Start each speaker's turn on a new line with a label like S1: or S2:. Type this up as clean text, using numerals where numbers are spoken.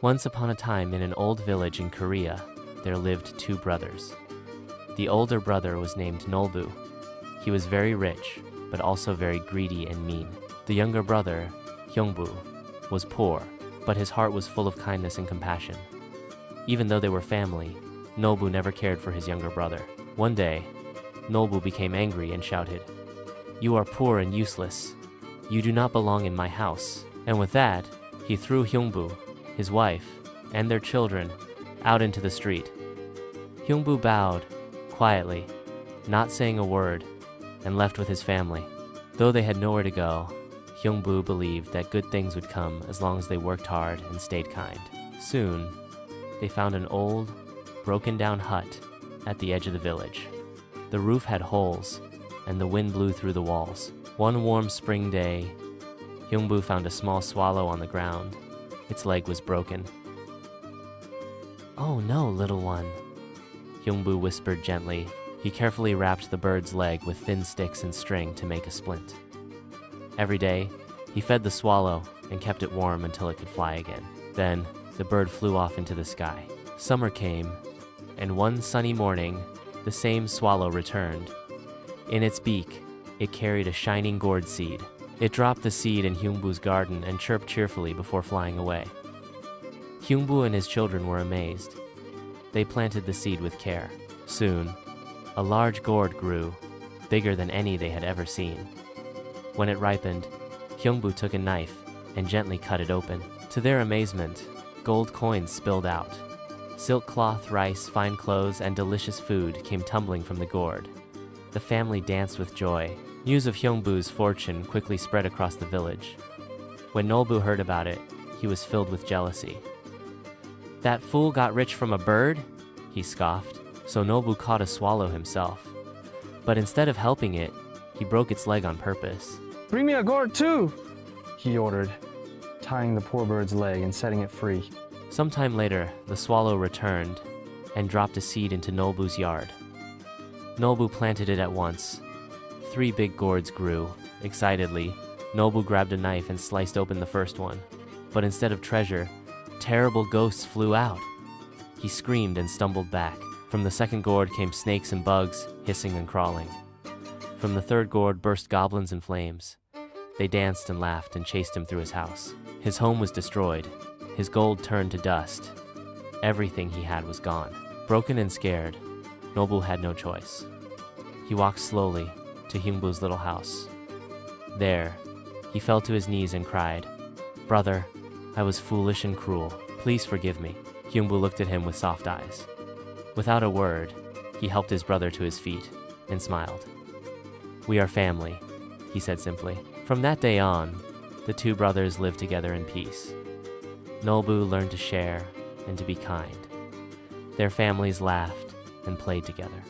S1: Once upon a time, in an old village in Korea, there lived two brothers. The older brother was named Nolbu. He was very rich, but also very greedy and mean. The younger brother, Heungbu, was poor, but his heart was full of kindness and compassion. Even though they were family, Nolbu never cared for his younger brother. One day, Nolbu became angry and shouted, "You are poor and useless. You do not belong in my house." And with that, he threw Heungbu, his wife, and their children out into the street. Heungbu bowed quietly, not saying a word, and left with his family. Though they had nowhere to go, Heungbu believed that good things would come as long as they worked hard and stayed kind. Soon, they found an old, broken-down hut at the edge of the village. The roof had holes, and the wind blew through the walls. One warm spring day, Heungbu found a small swallow on the ground. Its leg was broken. "Oh no, little one," Heungbu whispered gently. He carefully wrapped the bird's leg with thin sticks and string to make a splint. Every day, he fed the swallow and kept it warm until it could fly again. Then, the bird flew off into the sky. Summer came, and one sunny morning, the same swallow returned. In its beak, it carried a shining gourd seed. It dropped the seed in Heungbu's garden and chirped cheerfully before flying away. Heungbu and his children were amazed. They planted the seed with care. Soon, a large gourd grew, bigger than any they had ever seen. When it ripened, Heungbu took a knife and gently cut it open. To their amazement, gold coins spilled out. Silk cloth, rice, fine clothes, and delicious food came tumbling from the gourd. The family danced with joy. News of Heungbu's fortune quickly spread across the village. When Nolbu heard about it, he was filled with jealousy. "That fool got rich from a bird?" he scoffed. So Nolbu caught a swallow himself. But instead of helping it, he broke its leg on purpose.
S2: "Bring me a gourd too," he ordered, tying the poor bird's leg and setting it free.
S1: Sometime later, the swallow returned and dropped a seed into Nolbu's yard. Nolbu planted it at once. 3 big gourds grew. Excitedly, Nolbu grabbed a knife and sliced open the first one. But instead of treasure, terrible ghosts flew out. He screamed and stumbled back. From the second gourd came snakes and bugs, hissing and crawling. From the third gourd burst goblins and flames. They danced and laughed and chased him through his house. His home was destroyed. His gold turned to dust. Everything he had was gone. Broken and scared, Nolbu had no choice. He walked slowly to Heungbu's little house. There, he fell to his knees and cried, "Brother, I was foolish and cruel. Please forgive me." Heungbu looked at him with soft eyes. Without a word, he helped his brother to his feet and smiled. "We are family," he said simply. From that day on, the two brothers lived together in peace. Nolbu learned to share and to be kind. Their families laughed and played together.